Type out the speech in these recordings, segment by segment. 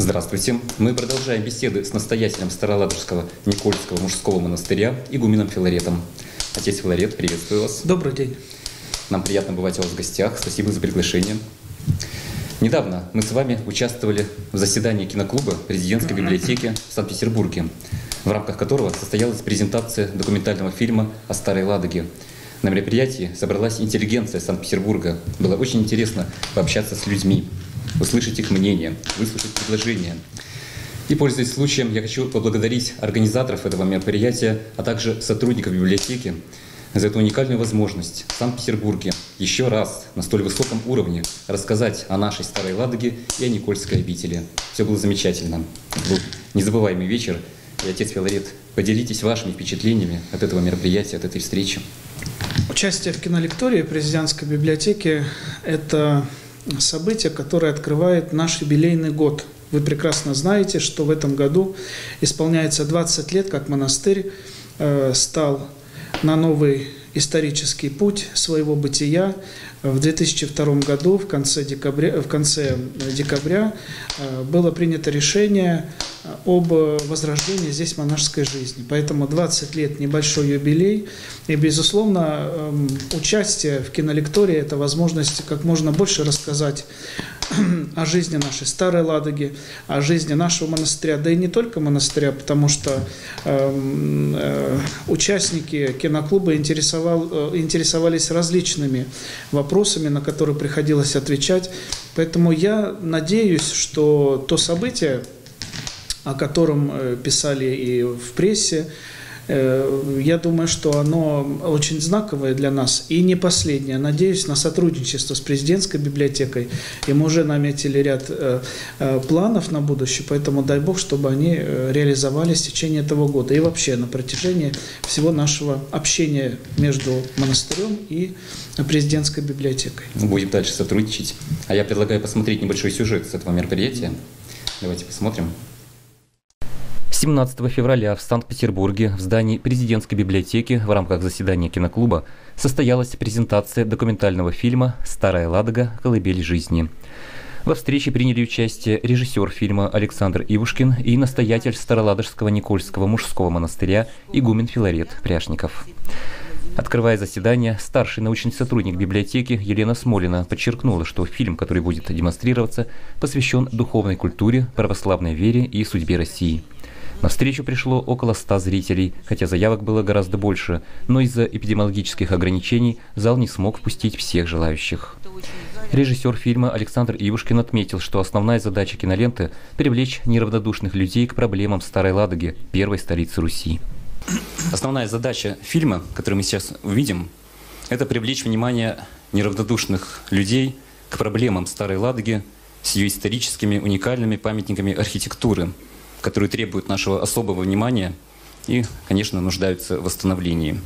Здравствуйте. Мы продолжаем беседы с настоятелем Староладожского Никольского мужского монастыря игуменом Филаретом. Отец Филарет, приветствую вас. Добрый день. Нам приятно бывать у вас в гостях. Спасибо за приглашение. Недавно мы с вами участвовали в заседании киноклуба президентской библиотеки в Санкт-Петербурге, в рамках которого состоялась презентация документального фильма о Старой Ладоге. На мероприятии собралась интеллигенция Санкт-Петербурга. Было очень интересно пообщаться с людьми, услышать их мнение, выслушать предложения. И, пользуясь случаем, я хочу поблагодарить организаторов этого мероприятия, а также сотрудников библиотеки за эту уникальную возможность в Санкт-Петербурге еще раз на столь высоком уровне рассказать о нашей Старой Ладоге и о Никольской обители. Все было замечательно. Был незабываемый вечер. И, отец Филарет, поделитесь вашими впечатлениями от этого мероприятия, от этой встречи. Участие в кинолектории президентской библиотеки – это событие, которое открывает наш юбилейный год. Вы прекрасно знаете, что в этом году исполняется 20 лет, как монастырь стал на новый исторический путь своего бытия. В 2002 году, в конце декабря, было принято решение об возрождении здесь монашеской жизни. Поэтому 20 лет – небольшой юбилей. И, безусловно, участие в кинолектории – это возможность как можно больше рассказать о жизни нашей Старой Ладоги, о жизни нашего монастыря, да и не только монастыря, потому что участники киноклуба интересовались различными вопросами, на которые приходилось отвечать. Поэтому я надеюсь, что то событие, о котором писали и в прессе, я думаю, что оно очень знаковое для нас и не последнее. Надеюсь на сотрудничество с президентской библиотекой. И мы уже наметили ряд планов на будущее, поэтому дай Бог, чтобы они реализовались в течение этого года и вообще на протяжении всего нашего общения между монастырем и президентской библиотекой. Будем дальше сотрудничать. А я предлагаю посмотреть небольшой сюжет с этого мероприятия. Давайте посмотрим. 17 февраля в Санкт-Петербурге в здании президентской библиотеки в рамках заседания киноклуба состоялась презентация документального фильма «Старая Ладога. Колыбель жизни». Во встрече приняли участие режиссер фильма Александр Ивушкин и настоятель Староладожского Никольского мужского монастыря игумен Филарет Пряшников. Открывая заседание, старший научный сотрудник библиотеки Елена Смолина подчеркнула, что фильм, который будет демонстрироваться, посвящен духовной культуре, православной вере и судьбе России. На встречу пришло около 100 зрителей, хотя заявок было гораздо больше, но из-за эпидемиологических ограничений зал не смог впустить всех желающих. Режиссер фильма Александр Ивушкин отметил, что основная задача киноленты – привлечь неравнодушных людей к проблемам Старой Ладоги, первой столицы Руси. Основная задача фильма, который мы сейчас увидим, это привлечь внимание неравнодушных людей к проблемам Старой Ладоги с ее историческими уникальными памятниками архитектуры, которые требуют нашего особого внимания и, конечно, нуждаются в восстановлении.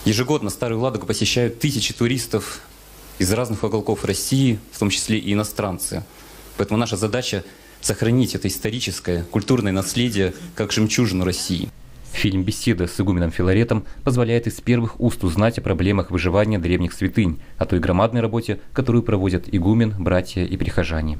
Ежегодно Старую Ладогу посещают тысячи туристов из разных уголков России, в том числе и иностранцы. Поэтому наша задача – сохранить это историческое, культурное наследие как жемчужину России. Фильм «Беседа с игуменом Филаретом» позволяет из первых уст узнать о проблемах выживания древних святынь, о той громадной работе, которую проводят игумен, братья и прихожане.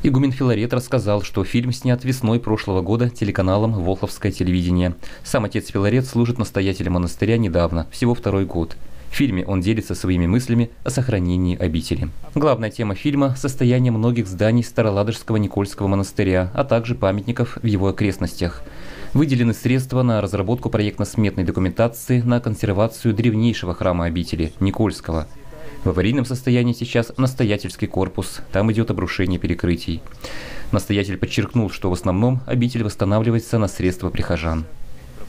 Игумен Филарет рассказал, что фильм снят весной прошлого года телеканалом «Волховское телевидение». Сам отец Филарет служит настоятелем монастыря недавно, всего 2-й год. В фильме он делится своими мыслями о сохранении обители. Главная тема фильма – состояние многих зданий Староладожского Никольского монастыря, а также памятников в его окрестностях. Выделены средства на разработку проектно-сметной документации на консервацию древнейшего храма обители – Никольского. В аварийном состоянии сейчас настоятельский корпус, там идет обрушение перекрытий. Настоятель подчеркнул, что в основном обитель восстанавливается на средства прихожан.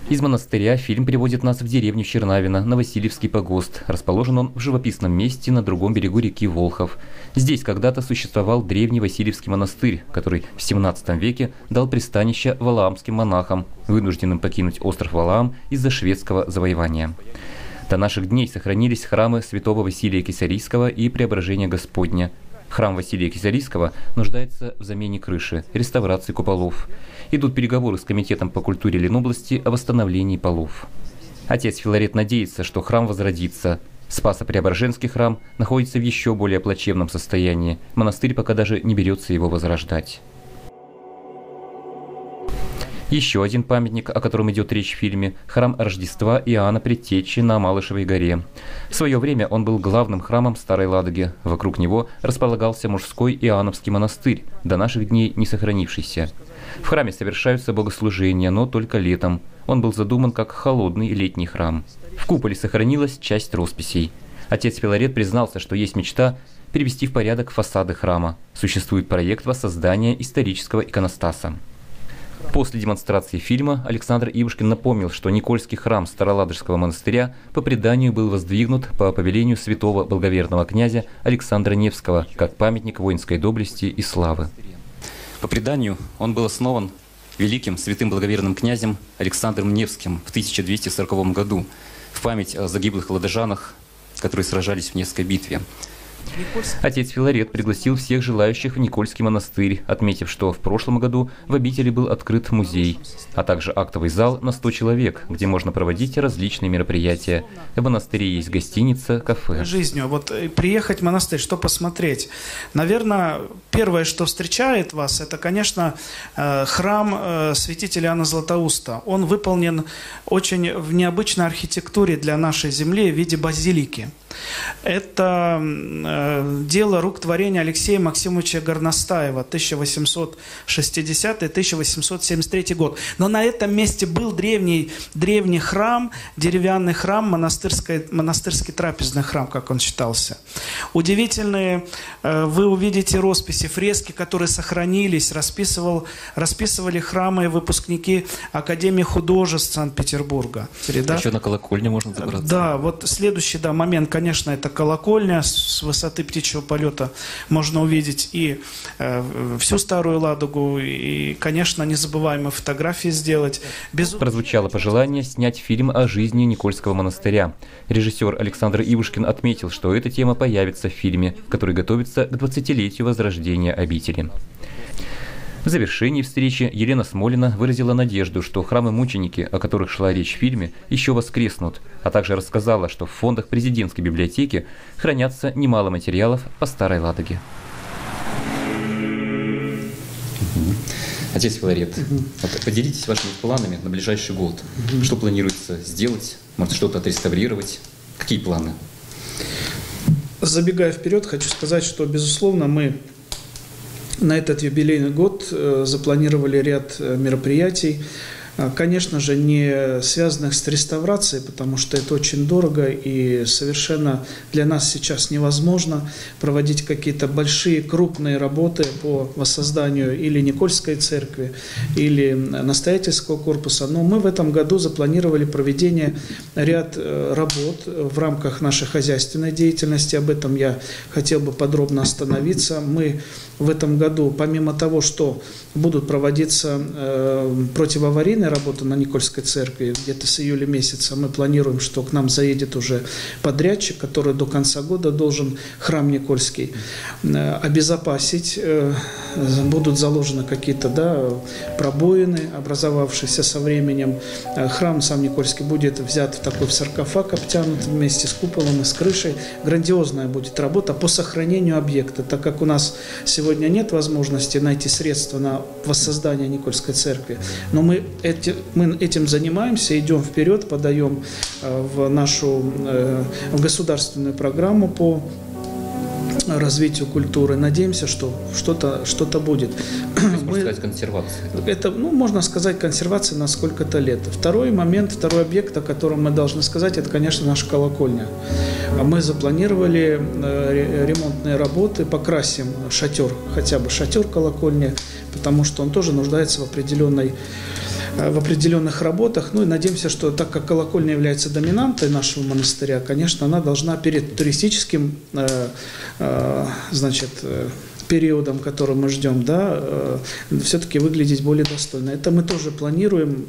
Из монастыря фильм приводит нас в деревню Чернавино, на Васильевский погост. Расположен он в живописном месте на другом берегу реки Волхов. Здесь когда-то существовал древний Васильевский монастырь, который в 17 веке дал пристанище валаамским монахам, вынужденным покинуть остров Валаам из-за шведского завоевания. До наших дней сохранились храмы святого Василия Кесарийского и Преображения Господня. Храм Василия Кесарийского нуждается в замене крыши, реставрации куполов. Идут переговоры с Комитетом по культуре Ленобласти о восстановлении полов. Отец Филарет надеется, что храм возродится. Спасо-Преображенский храм находится в еще более плачевном состоянии. Монастырь пока даже не берется его возрождать. Еще один памятник, о котором идет речь в фильме – храм Рождества Иоанна Предтечи на Малышевой горе. В свое время он был главным храмом Старой Ладоги. Вокруг него располагался мужской Иоанновский монастырь, до наших дней не сохранившийся. В храме совершаются богослужения, но только летом. Он был задуман как холодный летний храм. В куполе сохранилась часть росписей. Отец Филарет признался, что есть мечта привести в порядок фасады храма. Существует проект воссоздания исторического иконостаса. После демонстрации фильма Александр Ивушкин напомнил, что Никольский храм Староладожского монастыря по преданию был воздвигнут по повелению святого благоверного князя Александра Невского как памятник воинской доблести и славы. По преданию он был основан великим святым благоверным князем Александром Невским в 1240 году в память о загиблых ладожанах, которые сражались в Невской битве. Отец Филарет пригласил всех желающих в Никольский монастырь, отметив, что в прошлом году в обители был открыт музей, а также актовый зал на 100 человек, где можно проводить различные мероприятия. В монастыре есть гостиница, кафе. Жизнью. Вот приехать в монастырь, что посмотреть? Наверное, первое, что встречает вас, это, конечно, храм святителя Иоанна Златоуста. Он выполнен очень в необычной архитектуре для нашей земли в виде базилики. Это дело рук творения Алексея Максимовича Горностаева, 1860-1873 год. Но на этом месте был древний храм, деревянный храм, монастырский трапезный храм, как он считался. Удивительные, вы увидите росписи, фрески, которые сохранились, расписывали храмы выпускники Академии художеств Санкт-Петербурга. Еще на колокольне можно забраться. Да, вот следующий момент, конечно, это колокольня. С высоты птичьего полета можно увидеть и всю Старую Ладогу, и, конечно, незабываемые фотографии сделать. Прозвучало пожелание снять фильм о жизни Никольского монастыря. Режиссер Александр Ивушкин отметил, что эта тема появится в фильме, который готовится к 20-летию возрождения обители. В завершении встречи Елена Смолина выразила надежду, что храмы-мученики, о которых шла речь в фильме, еще воскреснут, а также рассказала, что в фондах президентской библиотеки хранятся немало материалов по Старой Ладоге. Отец Филарет, поделитесь вашими планами на ближайший год. Что планируется сделать? Может, что-то отреставрировать? Какие планы? Забегая вперед, хочу сказать, что, безусловно, мы на этот юбилейный год запланировали ряд мероприятий, конечно же, не связанных с реставрацией, потому что это очень дорого и совершенно для нас сейчас невозможно проводить какие-то большие, крупные работы по воссозданию или Никольской церкви, или настоятельского корпуса. Но мы в этом году запланировали проведение ряд работ в рамках нашей хозяйственной деятельности. Об этом я хотел бы подробно остановиться. Мы в этом году, помимо того, что будут проводиться противоаварийные работы на Никольской церкви, где-то с июля месяца, мы планируем, что к нам заедет уже подрядчик, который до конца года должен храм Никольский обезопасить. Будут заложены какие-то пробоины, образовавшиеся со временем. Храм сам Никольский будет взят в такой саркофаг, обтянут вместе с куполом и с крышей. Грандиозная будет работа по сохранению объекта, так как у нас сегодня нет возможности найти средства на воссоздание Никольской церкви, но мы этим занимаемся, идем вперед, подаем в государственную программу по развитию культуры. Надеемся, что что-то будет. Можно сказать, консервация. Это, можно сказать, консервация на сколько-то лет. Второй момент, второй объект, о котором мы должны сказать, это, конечно, наша колокольня. Мы запланировали ремонтные работы, покрасим шатер, хотя бы шатер колокольни, потому что он тоже нуждается в определенных работах. Ну и надеемся, что так как колокольня является доминантой нашего монастыря, конечно, она должна перед туристическим периодом, который мы ждем, все-таки выглядеть более достойно. Это мы тоже планируем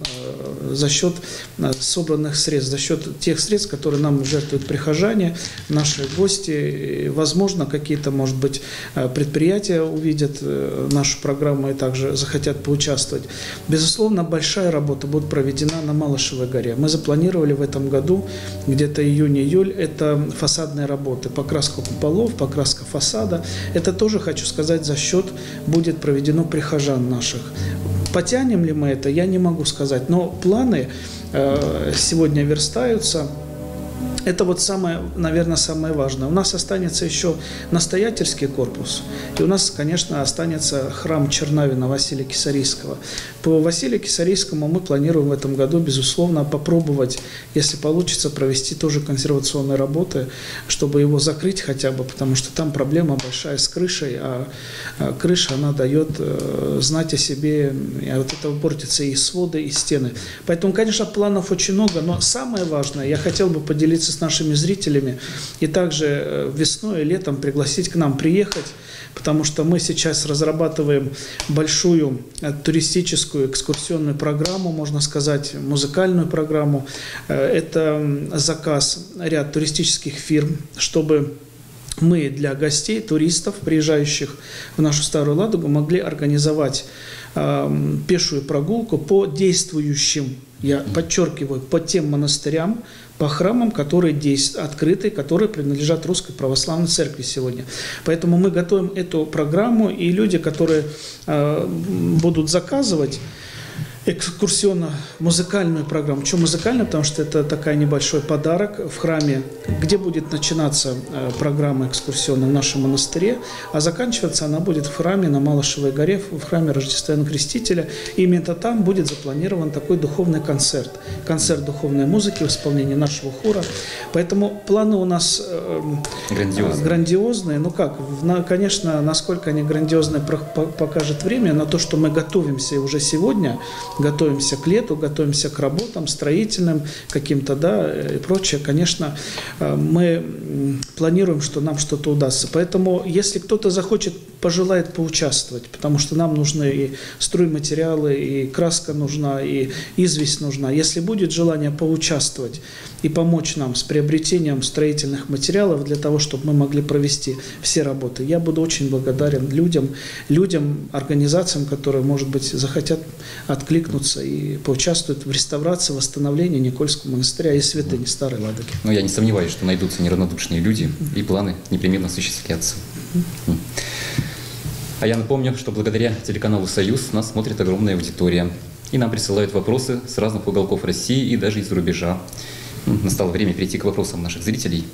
за счет собранных средств, за счет тех средств, которые нам жертвуют прихожане, наши гости. Возможно, какие-то, может быть, предприятия увидят нашу программу и также захотят поучаствовать. Безусловно, большая работа будет проведена на Малышевой горе. Мы запланировали в этом году, где-то июнь-июль, это фасадные работы, покраска куполов, покраска фасада. Это тоже, хочу сказать, за счет будет проведено прихожан наших. Потянем ли мы это, я не могу сказать. Но планы сегодня верстаются. Это вот самое, наверное, самое важное. У нас останется еще настоятельский корпус, и у нас, конечно, останется храм Чернавина Василия Кисарийского. По Василию Кисарийскому мы планируем в этом году, безусловно, попробовать, если получится, провести тоже консервационные работы, чтобы его закрыть хотя бы, потому что там проблема большая с крышей, а крыша, она дает знать о себе, и от этого портятся и своды, и стены. Поэтому, конечно, планов очень много, но самое важное, я хотел бы поделиться с нашими зрителями и также весной и летом пригласить к нам приехать, потому что мы сейчас разрабатываем большую туристическую экскурсионную программу, можно сказать, музыкальную программу. Это заказ ряд туристических фирм, чтобы мы для гостей, туристов, приезжающих в нашу Старую Ладогу, могли организовать пешую прогулку по действующим, я подчеркиваю, по тем монастырям, по храмам, которые открыты, которые принадлежат Русской Православной Церкви сегодня. Поэтому мы готовим эту программу, и люди, которые будут заказывать экскурсионно-музыкальную программу. Почему музыкальную? Потому что это такой небольшой подарок в храме, где будет начинаться программа экскурсионная в нашем монастыре, а заканчиваться она будет в храме на Малышевой горе, в храме Рождества Христителя. И именно там будет запланирован такой духовный концерт. Концерт духовной музыки в исполнении нашего хора. Поэтому планы у нас грандиозные. Ну как, конечно, насколько они грандиозные, покажет время, но то, что мы готовимся уже сегодня, готовимся к лету, готовимся к работам строительным каким-то, да, и прочее. Конечно, мы планируем, что нам что-то удастся. Поэтому, если кто-то захочет, пожелает поучаствовать, потому что нам нужны и стройматериалы, и краска нужна, и известь нужна. Если будет желание поучаствовать и помочь нам с приобретением строительных материалов для того, чтобы мы могли провести все работы, я буду очень благодарен людям, организациям, которые, может быть, захотят откликнуться и поучаствуют в реставрации, восстановлении Никольского монастыря и святыни Старой Ладоги. Но я не сомневаюсь, что найдутся неравнодушные люди, и планы непременно осуществлятся. А я напомню, что благодаря телеканалу «Союз» нас смотрит огромная аудитория. И нам присылают вопросы с разных уголков России и даже из-за рубежа. Настало время перейти к вопросам наших зрителей.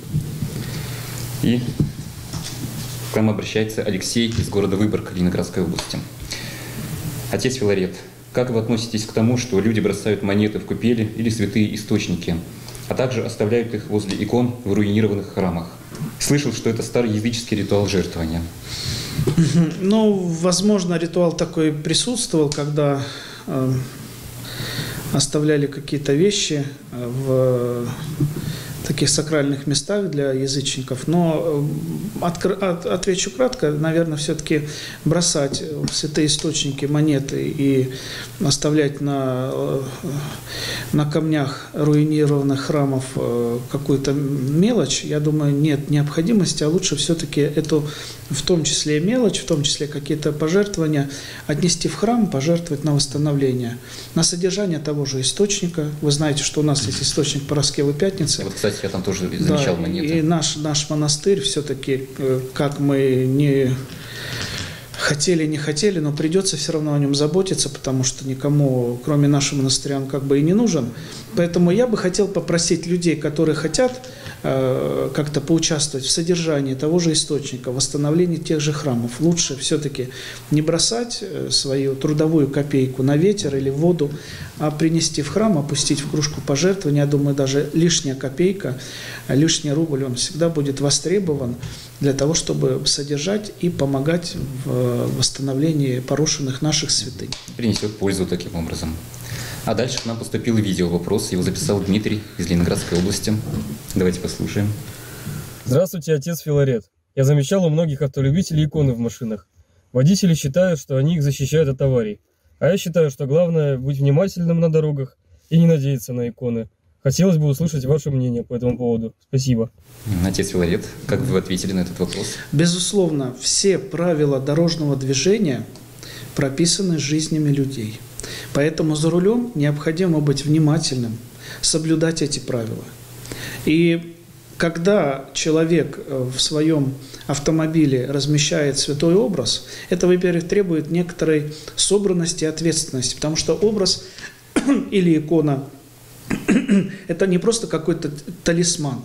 И к нам обращается Алексей из города Выборг, Ленинградской области. Отец Филарет, как вы относитесь к тому, что люди бросают монеты в купели или святые источники, а также оставляют их возле икон в руинированных храмах? Слышал, что это старый языческий ритуал жертвования. Ну, возможно, ритуал такой присутствовал, когда оставляли какие-то вещи в таких сакральных местах для язычников. Но отвечу кратко, наверное, все-таки бросать в святые источники монеты и оставлять на камнях руинированных храмов какую-то мелочь, я думаю, нет необходимости, а лучше все-таки эту, в том числе и мелочь, в том числе какие-то пожертвования, отнести в храм, пожертвовать на восстановление, на содержание того же источника. Вы знаете, что у нас есть источник Параскевы Пятницы. Вот, кстати, я там тоже замечал монеты. И наш монастырь все-таки, как мы не хотели, но придется все равно о нем заботиться, потому что никому, кроме нашего монастыря, он как бы и не нужен. Поэтому я бы хотел попросить людей, которые хотят как-то поучаствовать в содержании того же источника, в восстановлении тех же храмов. Лучше все-таки не бросать свою трудовую копейку на ветер или в воду, а принести в храм, опустить в кружку пожертвования. Я думаю, даже лишняя копейка, лишний рубль, он всегда будет востребован для того, чтобы содержать и помогать в восстановлении порушенных наших святынь. Принесет пользу таким образом. А дальше к нам поступил видео-вопрос. Его записал Дмитрий из Ленинградской области. Давайте послушаем. Здравствуйте, отец Филарет. Я замечал у многих автолюбителей иконы в машинах. Водители считают, что они их защищают от аварий. А я считаю, что главное быть внимательным на дорогах и не надеяться на иконы. Хотелось бы услышать ваше мнение по этому поводу. Спасибо. Отец Филарет, как вы ответили на этот вопрос? Безусловно, все правила дорожного движения прописаны жизнями людей. Поэтому за рулем необходимо быть внимательным, соблюдать эти правила. И когда человек в своем автомобиле размещает святой образ, это, во-первых, требует некоторой собранности и ответственности, потому что образ или икона – это не просто какой-то талисман,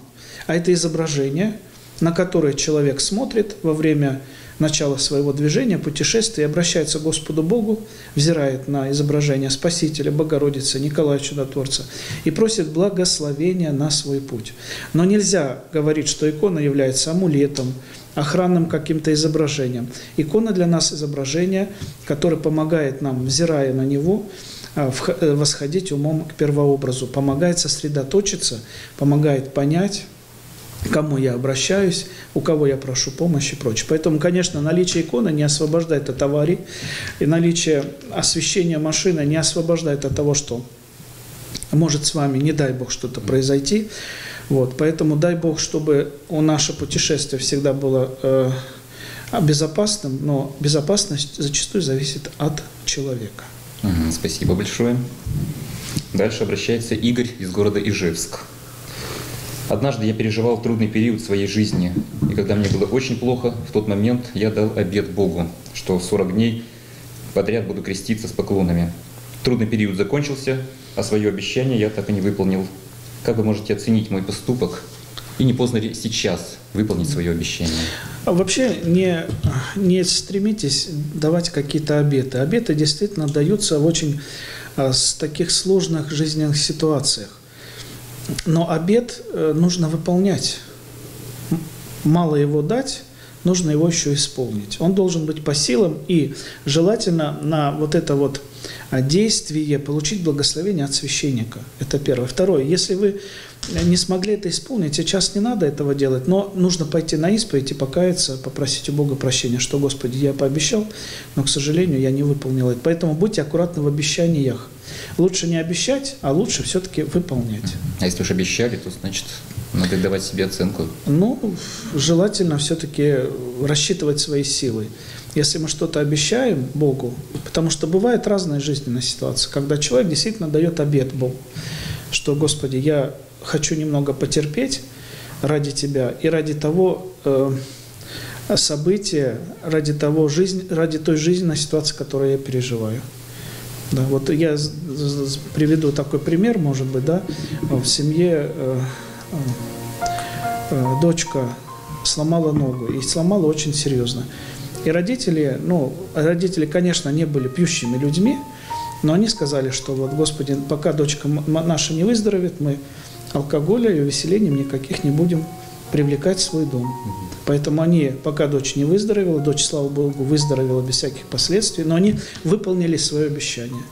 а это изображение, на которое человек смотрит во время начала своего движения, путешествия, обращается к Господу Богу, взирает на изображение Спасителя, Богородицы, Николая Чудотворца и просит благословения на свой путь. Но нельзя говорить, что икона является амулетом, охранным каким-то изображением. Икона для нас изображение, которое помогает нам, взирая на него, восходить умом к первообразу, помогает сосредоточиться, помогает понять, к кому я обращаюсь, у кого я прошу помощи и прочее. Поэтому, конечно, наличие иконы не освобождает от аварий, и наличие освещения машины не освобождает от того, что может с вами, не дай Бог, что-то произойти. Вот. Поэтому дай Бог, чтобы наше путешествие всегда было безопасным, но безопасность зачастую зависит от человека. Спасибо большое. Дальше обращается Игорь из города Ижевск. Однажды я переживал трудный период в своей жизни, и когда мне было очень плохо, в тот момент я дал обет Богу, что 40 дней подряд буду креститься с поклонами. Трудный период закончился, а свое обещание я так и не выполнил. Как вы можете оценить мой поступок? И не поздно ли сейчас выполнить свое обещание? Вообще не стремитесь давать какие-то обеты. Обеты действительно даются в очень таких сложных жизненных ситуациях. Но обет нужно выполнять. Мало его дать, нужно его еще исполнить. Он должен быть по силам, и желательно на вот это вот действие получить благословение от священника. Это первое. Второе. Если вы не смогли это исполнить, сейчас не надо этого делать, но нужно пойти на исповедь и покаяться, попросить у Бога прощения, что, Господи, я пообещал, но, к сожалению, я не выполнил это. Поэтому будьте аккуратны в обещаниях. Лучше не обещать, а лучше все-таки выполнять. А если уж обещали, то, значит, надо давать себе оценку. Ну, желательно все-таки рассчитывать свои силы. Если мы что-то обещаем Богу, потому что бывают разные жизненные ситуации, когда человек действительно дает обет Богу, что, Господи, я хочу немного потерпеть ради Тебя и ради того события, ради той жизненной ситуации, которую я переживаю. Да, вот я приведу такой пример, может быть, да, в семье дочка сломала ногу, и сломала очень серьезно. И родители, конечно, не были пьющими людьми, но они сказали, что вот, Господи, пока дочка наша не выздоровеет, мы алкоголя и увеселением никаких не будем привлекать в свой дом. Поэтому они, пока дочь не выздоровела, дочь, слава Богу, выздоровела без всяких последствий, но они выполнили свое обещание.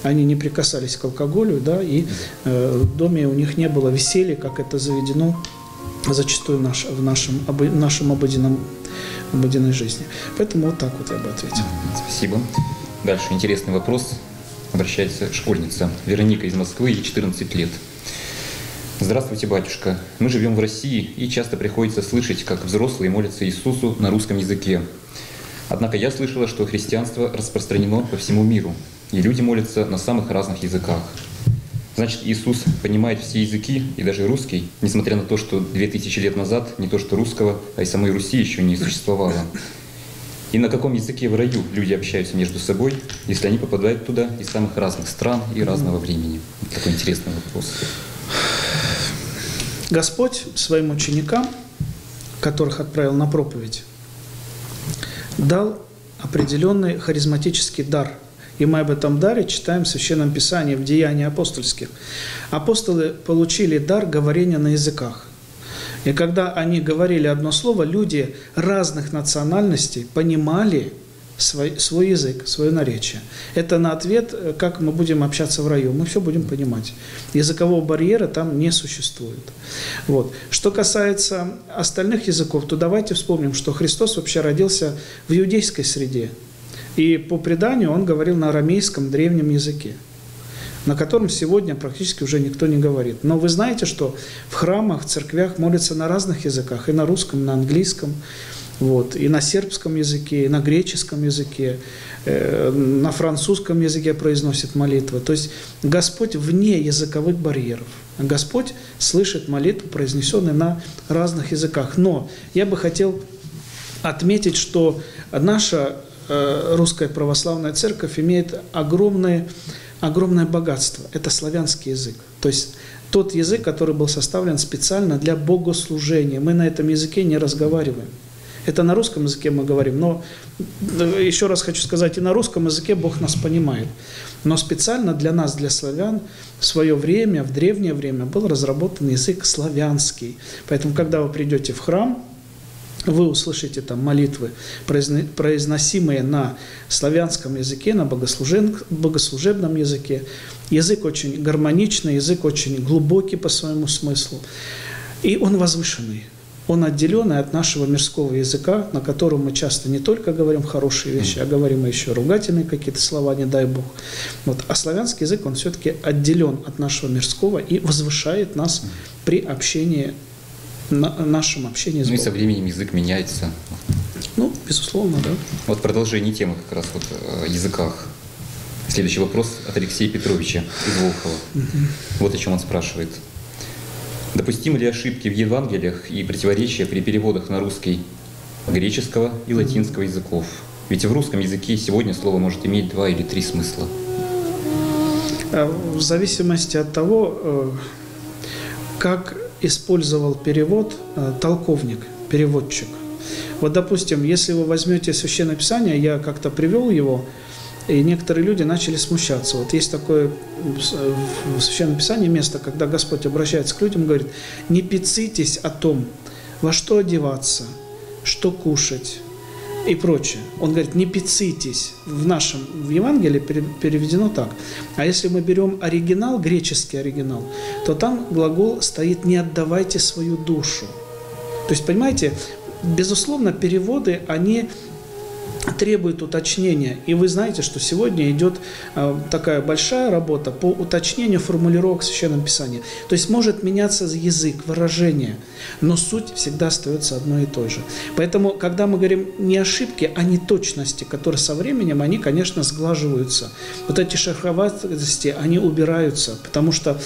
Они не прикасались к алкоголю, да, и в доме у них не было веселья, как это заведено зачастую в нашем обыденной жизни. Поэтому вот так вот я бы ответил. Спасибо. Дальше интересный вопрос. Обращается школьница Вероника из Москвы, ей 14 лет. Здравствуйте, батюшка. Мы живем в России, и часто приходится слышать, как взрослые молятся Иисусу на русском языке. Однако я слышала, что христианство распространено по всему миру, и люди молятся на самых разных языках. Значит, Иисус понимает все языки, и даже русский, несмотря на то, что 2000 лет назад не то что русского, а и самой Руси еще не существовало. И на каком языке в раю люди общаются между собой, если они попадают туда из самых разных стран и разного времени? Вот такой интересный вопрос. Господь своим ученикам, которых отправил на проповедь, дал определенный харизматический дар. И мы об этом даре читаем в Священном Писании, в Деяниях апостольских. Апостолы получили дар говорения на языках. И когда они говорили одно слово, люди разных национальностей понимали свой язык, свое наречие. Это на ответ, как мы будем общаться в раю. Мы все будем понимать. Языкового барьера там не существует. Вот. Что касается остальных языков, то давайте вспомним, что Христос вообще родился в иудейской среде. И по преданию он говорил на арамейском древнем языке, на котором сегодня практически уже никто не говорит. Но вы знаете, что в храмах, в церквях молятся на разных языках, и на русском, и на английском, вот, и на сербском языке, и на греческом языке, на французском языке произносит молитвы. То есть Господь вне языковых барьеров. Господь слышит молитвы, произнесенные на разных языках. Но я бы хотел отметить, что наша русская православная церковь имеет огромное богатство. Это славянский язык. То есть тот язык, который был составлен специально для богослужения. Мы на этом языке не разговариваем. Это на русском языке мы говорим, но еще раз хочу сказать, и на русском языке Бог нас понимает. Но специально для нас, для славян, в свое время, в древнее время, был разработан язык славянский. Поэтому, когда вы придете в храм, вы услышите там молитвы, произносимые на славянском языке, на богослужебном языке. Язык очень гармоничный, язык очень глубокий по своему смыслу. И он возвышенный. Он отделенный от нашего мирского языка, на котором мы часто не только говорим хорошие вещи, а говорим еще ругательные какие-то слова, не дай Бог. Вот. А славянский язык, он все-таки отделен от нашего мирского и возвышает нас при общении, нашем общении с Богом. Ну и со временем язык меняется. Ну, безусловно, да. Вот продолжение темы как раз вот о языках. Следующий вопрос от Алексея Петровича из Волхова. Вот о чем он спрашивает. Допустимы ли ошибки в Евангелиях и противоречия при переводах на русский греческого и латинского языков? Ведь в русском языке сегодня слово может иметь 2 или 3 смысла. В зависимости от того, как использовал перевод толковник, переводчик. Вот, допустим, если вы возьмете Священное Писание, я как-то привел его, и некоторые люди начали смущаться. Вот есть такое в Священном Писании место, когда Господь обращается к людям и говорит: не пецитесь о том, во что одеваться, что кушать и прочее. Он говорит: не пецитесь. В Евангелии переведено так. А если мы берем оригинал, греческий оригинал, то там глагол стоит: не отдавайте свою душу. То есть, понимаете, безусловно, переводы, они требует уточнения. И вы знаете, что сегодня идет такая большая работа по уточнению формулировок в Священном Писании. То есть может меняться язык, выражение, но суть всегда остается одной и той же. Поэтому, когда мы говорим не ошибки, а неточности, которые со временем, они, конечно, сглаживаются. Вот эти шероховатости, они убираются, потому что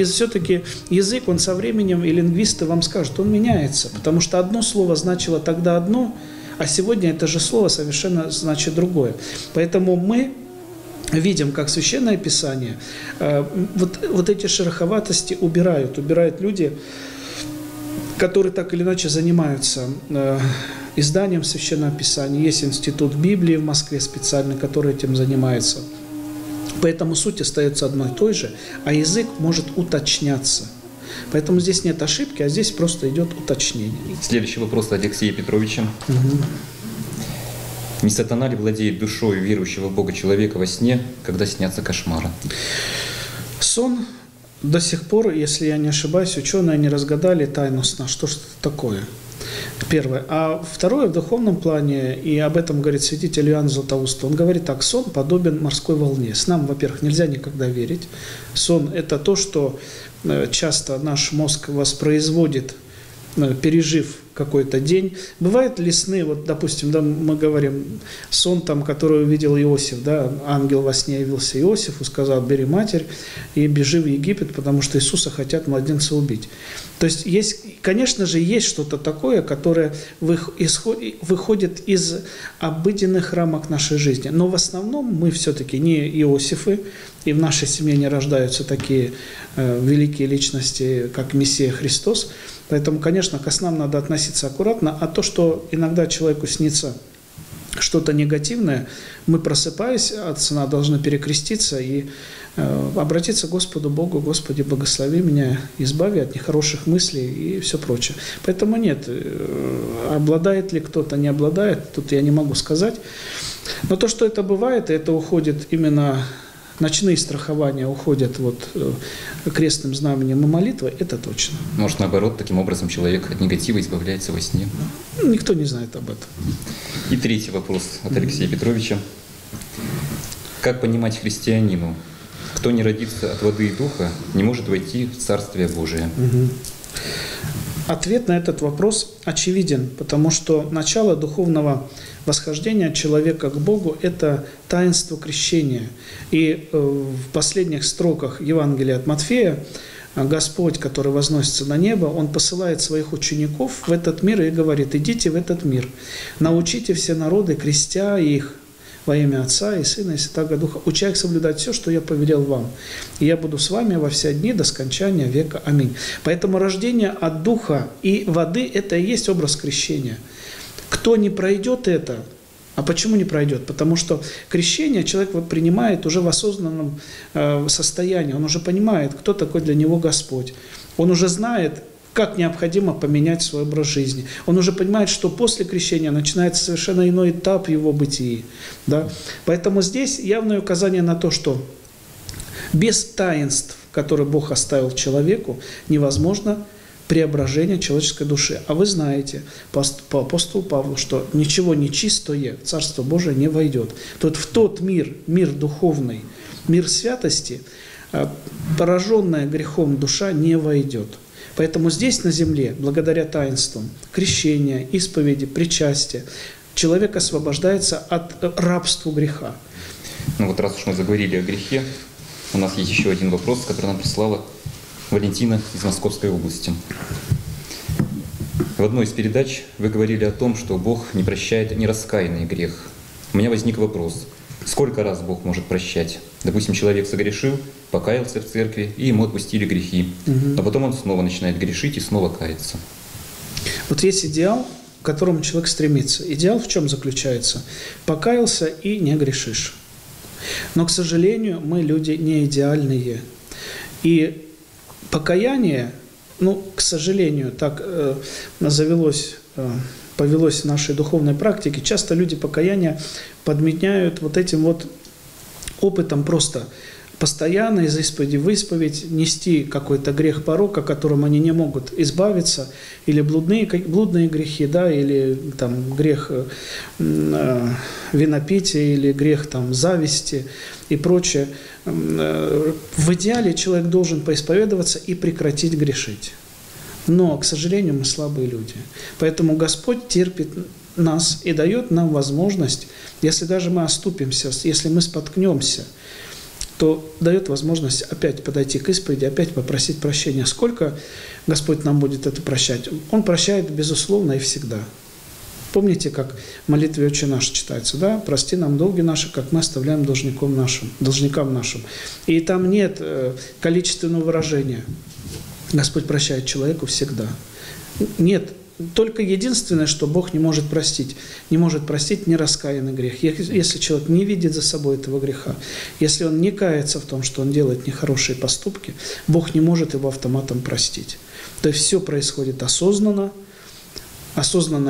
все-таки язык, он со временем, и лингвисты вам скажут, он меняется, потому что одно слово значило тогда одно, а сегодня это же слово совершенно значит другое. Поэтому мы видим, как Священное Писание вот эти шероховатости убирают люди, которые так или иначе занимаются изданием Священного Писания. Есть институт Библии в Москве специальный, который этим занимается. Поэтому суть остается одной и той же, а язык может уточняться. Поэтому здесь нет ошибки, а здесь просто идет уточнение. Следующий вопрос от Алексея Петровича. Не сатана ли владеет душой верующего в Бога человека во сне, когда снятся кошмары? Сон до сих пор, если я не ошибаюсь, ученые не разгадали тайну сна. Что же это такое? Первое. А второе, в духовном плане, и об этом говорит святитель Иоанн Златоуст, он говорит так: сон подобен морской волне. Снам, во-первых, нельзя никогда верить. Сон – это то, что часто наш мозг воспроизводит, пережив какой-то день. Бывают ли сны, вот, допустим, да, мы говорим, сон, там, который увидел Иосиф, да, ангел во сне явился Иосифу, сказал: бери матерь и бежи в Египет, потому что Иисуса хотят младенца убить. То есть, конечно же, есть что-то такое, которое выходит из обыденных рамок нашей жизни. Но в основном мы все-таки не Иосифы, и в нашей семье не рождаются такие великие личности, как Мессия Христос. Поэтому, конечно, ко снам надо относиться аккуратно. А то, что иногда человеку снится что-то негативное, мы, просыпаясь от сна, должны перекреститься и обратиться к Господу Богу: Господи, благослови меня, избави от нехороших мыслей и все прочее. Поэтому нет, обладает ли кто-то, не обладает, тут я не могу сказать. Но то, что это бывает, и это уходит именно... Ночные страхования уходят крестным знаменем и молитвой, это точно. Может, наоборот, таким образом человек от негатива избавляется во сне? Никто не знает об этом. И третий вопрос от Алексея Петровича. Как понимать христианину, кто не родится от воды и духа, не может войти в Царствие Божие? Ответ на этот вопрос очевиден, потому что начало духовного восхождения человека к Богу – это таинство крещения. И в последних строках Евангелия от Матфея Господь, который возносится на небо, Он посылает своих учеников в этот мир и говорит: идите в этот мир, научите все народы, крестя их во имя Отца и Сына и Святаго Духа, уча их соблюдать все, что я повелел вам. И я буду с вами во все дни до скончания века. Аминь. Поэтому рождение от Духа и воды – это и есть образ крещения. Кто не пройдет это, а почему не пройдет? Потому что крещение человек принимает уже в осознанном состоянии. Он уже понимает, кто такой для него Господь. Он уже знает, как необходимо поменять свой образ жизни. Он уже понимает, что после крещения начинается совершенно иной этап его бытия. Да? Поэтому здесь явное указание на то, что без таинств, которые Бог оставил человеку, невозможно преображение человеческой души. А вы знаете по апостолу Павлу, что ничего нечистое в Царство Божие не войдет. Тут в тот мир, мир духовный, мир святости, пораженная грехом душа не войдет. Поэтому здесь на земле, благодаря таинствам крещения, исповеди, причастия, человек освобождается от рабства греха. Ну вот раз уж мы заговорили о грехе, у нас есть еще один вопрос, который нам прислала Валентина из Московской области. В одной из передач вы говорили о том, что Бог не прощает нераскаянный грех. У меня возник вопрос. Сколько раз Бог может прощать? Допустим, человек согрешил, покаялся в церкви, и ему отпустили грехи. Но потом он снова начинает грешить и снова каяться. Вот есть идеал, к которому человек стремится. Идеал в чем заключается? Покаялся и не грешишь. Но, к сожалению, мы люди не идеальные. И покаяние, к сожалению, так повелось в нашей духовной практике, часто люди покаяния подменяют вот этим вот опытом просто постоянно из исповеди в исповедь нести какой-то грех порока, которым они не могут избавиться, или блудные грехи, да, или там грех винопития, или грех там зависти и прочее. В идеале человек должен поисповедоваться и прекратить грешить. Но, к сожалению, мы слабые люди. Поэтому Господь терпит нас и дает нам возможность, если даже мы оступимся, если мы споткнемся, то дает возможность опять подойти к исповеди, опять попросить прощения. Сколько Господь нам будет это прощать? Он прощает, безусловно, и всегда. Помните, как в молитве «Отче наш» читается, да? «Прости нам долги наши, как мы оставляем должникам нашим». И там нет количественного выражения. Господь прощает человеку всегда. Нет, только единственное, что Бог не может простить нераскаянный грех. Если человек не видит за собой этого греха, если он не кается в том, что он делает нехорошие поступки, Бог не может его автоматом простить. То есть все происходит осознанно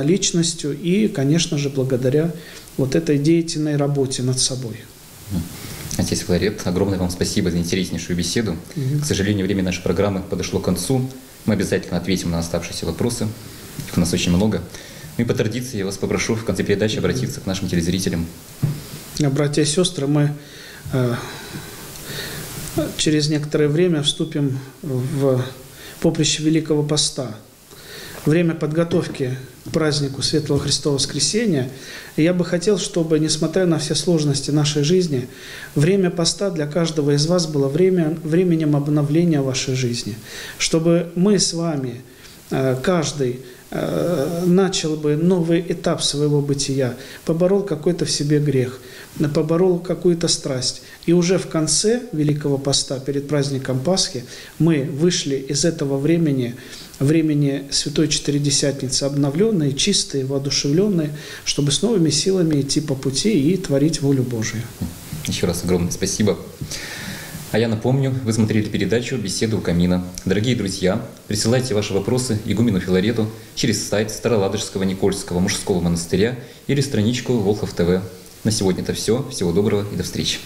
личностью и, конечно же, благодаря вот этой деятельной работе над собой. Отец Филарет, огромное вам спасибо за интереснейшую беседу. К сожалению, время нашей программы подошло к концу. Мы обязательно ответим на оставшиеся вопросы. Их у нас очень много. И по традиции я вас попрошу в конце передачи обратиться к нашим телезрителям. Братья и сестры, мы через некоторое время вступим в поприще Великого Поста. Время подготовки к празднику Светлого Христового Воскресения. И я бы хотел, чтобы, несмотря на все сложности нашей жизни, время поста для каждого из вас было временем обновления вашей жизни. Чтобы мы с вами, каждый, начал бы новый этап своего бытия, поборол какой-то в себе грех, поборол какую-то страсть. И уже в конце Великого Поста, перед праздником Пасхи, мы вышли из этого времени Святой Четыредесятницы, обновленные, чистые, воодушевленные, чтобы с новыми силами идти по пути и творить волю Божию. Еще раз огромное спасибо. А я напомню, вы смотрели передачу «Беседа у камина». Дорогие друзья, присылайте ваши вопросы игумену Филарету через сайт Староладожского Никольского мужского монастыря или страничку Волхов ТВ. На сегодня это все. Всего доброго и до встречи.